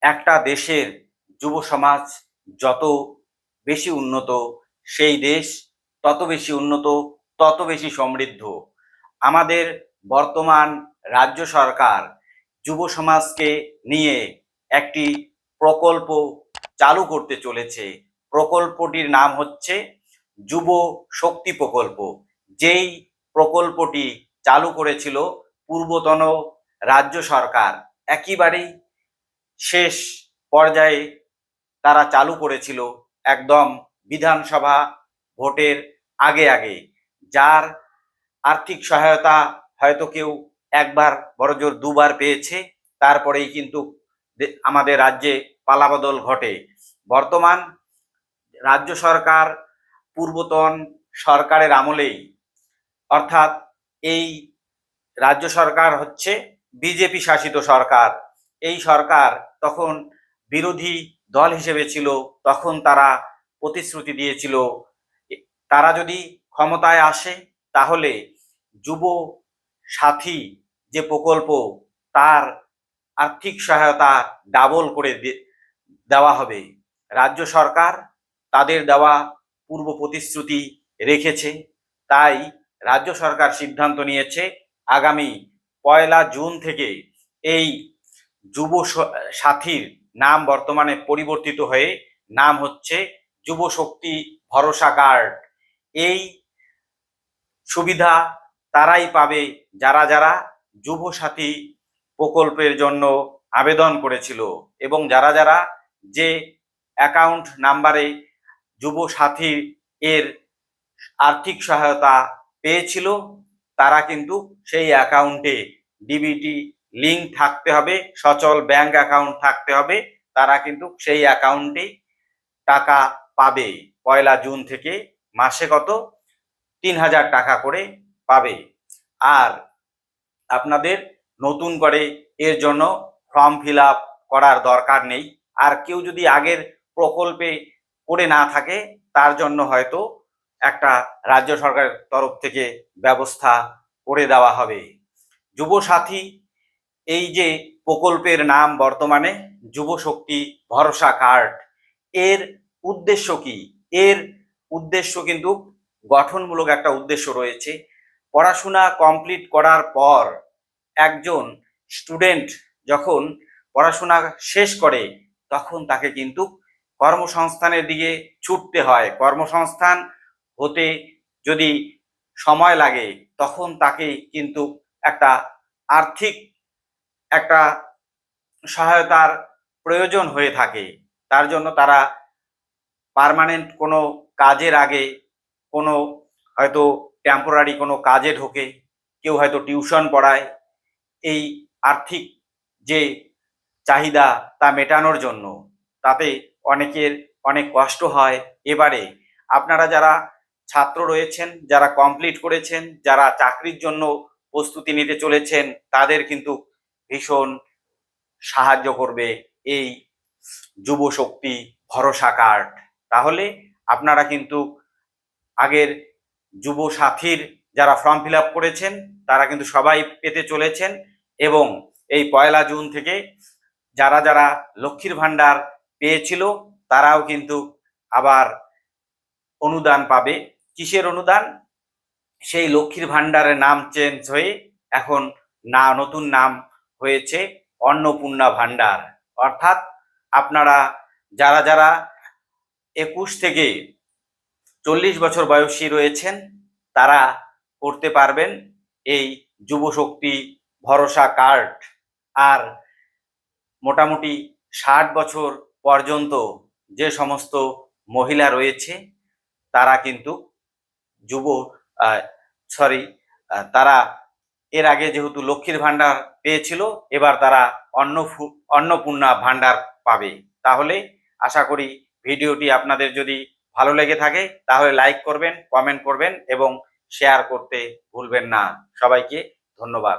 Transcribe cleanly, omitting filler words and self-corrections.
একটা দেশের যুব সমাজ যত বেশি উন্নত, সেই দেশ তত বেশি উন্নত, তত বেশি সমৃদ্ধ। আমাদের বর্তমান রাজ্য সরকার যুব সমাজকে নিয়ে একটি প্রকল্প চালু করতে চলেছে। প্রকল্পটির নাম হচ্ছে যুব শক্তি প্রকল্প। যেই প্রকল্পটি চালু করেছিল পূর্বতন রাজ্য সরকার, একেবারেই শেষ পর্যায়ে তারা চালু করেছিল, একদম বিধানসভা ভোটের আগে আগে। যার আর্থিক সহায়তা হয়তো কেউ একবার বড়জোর দুবার পেয়েছে, তারপরেই কিন্তু আমাদের রাজ্যে পালাবদল ঘটে। বর্তমান রাজ্য সরকার পূর্বতন সরকারের আমলেই, অর্থাৎ এই রাজ্য সরকার হচ্ছে বিজেপি শাসিত সরকার। এই সরকার তখন বিরোধী দল হিসেবে ছিল, তখন তারা প্রতিশ্রুতি দিয়েছিল তারা যদি ক্ষমতায় আসে তাহলে যুব সাথী যে প্রকল্প, তার আর্থিক সহায়তা ডাবল করে দেওয়া হবে। রাজ্য সরকার তাদের দেওয়া পূর্ব প্রতিশ্রুতি রেখেছে, তাই রাজ্য সরকার সিদ্ধান্ত নিয়েছে আগামী 1 জুন থেকে এই যুব সাথীর নাম বর্তমানে পরিবর্তিত হয়ে নাম হচ্ছে যুব শক্তি ভরসা কার্ড। এই সুবিধা তারাই পাবে যারা যারা যুব সাথী প্রকল্পের জন্য আবেদন করেছিল এবং যারা যারা যে অ্যাকাউন্ট নাম্বারে যুব সাথী এর আর্থিক সহায়তা পেয়েছিল, তারা কিন্তু সেই অ্যাকাউন্টে ডিবিটি লিঙ্ক থাকতে হবে, সচল ব্যাংক অ্যাকাউন্ট থাকতে হবে। তারা কিন্তু সেই অ্যাকাউন্টে টাকা পাবে 1 জুন থেকে। মাসে কত? 3000 টাকা করে পাবে। আর আপনাদের নতুন করে এর জন্য ফর্ম ফিল আপ করার দরকার নেই। আর কেউ যদি আগের প্রকল্পে করে না থাকে, তার জন্য হয়তো একটা রাজ্য সরকারের তরফ থেকে ব্যবস্থা করে দেওয়া হবে। যুব সাথী এই যে প্রকল্পের নাম বর্তমানে যুব শক্তি ভরসা কার্ড, এর উদ্দেশ্য কি? এর উদ্দেশ্য কিন্তু গঠনমূলক একটা উদ্দেশ্য রয়েছে। পড়াশোনা কমপ্লিট করার পর একজন স্টুডেন্ট যখন পড়াশোনা শেষ করে, তখন তাকে কিন্তু কর্মসংস্থানের দিকে ছুটতে হয়। কর্মসংস্থান হতে যদি সময় লাগে, তখন তাকে কিন্তু একটা আর্থিক একটা সহায়তার প্রয়োজন হয়ে থাকে। তার জন্য তারা পার্মানেন্ট কোনো কাজের আগে কোনো হয়তো টেম্পোরারি কোনো কাজে ঢোকে, কেউ হয়তো টিউশন পড়ায়। এই আর্থিক যে চাহিদা তা মেটানোর জন্য, তাতে অনেকের অনেক কষ্ট হয়। এবারে আপনারা যারা ছাত্র রয়েছেন, যারা কমপ্লিট করেছেন, যারা চাকরির জন্য প্রস্তুতি নিতে চলেছেন, তাদের কিন্তু ভীষণ সাহায্য করবে এই যুব শক্তি ভরসা কার্ড। তাহলে আপনারা কিন্তু আগের যুব সাথীর যারা ফর্ম ফিল আপ করেছেন, তারা কিন্তু সবাই পেতে চলেছেন। এবং এই 1 জুন থেকে যারা যারা লক্ষ্মীর ভাণ্ডার পেয়েছিল, তারাও কিন্তু আবার অনুদান পাবে। কিসের অনুদান? সেই লক্ষ্মীর ভাণ্ডারের নাম চেঞ্জ হয়ে এখন নতুন নাম হয়েছে অন্নপূর্ণা ভাণ্ডার। অর্থাৎ আপনারা যারা যারা 21 থেকে 40 বছর বয়সী রয়েছেন, তারা করতে পারবেন এই যুব শক্তি ভরসা কার্ড। আর মোটামুটি 60 বছর পর্যন্ত যে সমস্ত মহিলা রয়েছে, তারা কিন্তু যুব তারা এর আগে যেহেতু লক্ষ্মীর ভাণ্ডার পেয়েছিল, এবার তারা অন্নপূর্ণা ভাণ্ডার পাবে। তাহলে আশা করি ভিডিওটি আপনাদের যদি ভালো লেগে থাকে, তাহলে লাইক করবেন, কমেন্ট করবেন এবং শেয়ার করতে ভুলবেন না। সবাইকে ধন্যবাদ।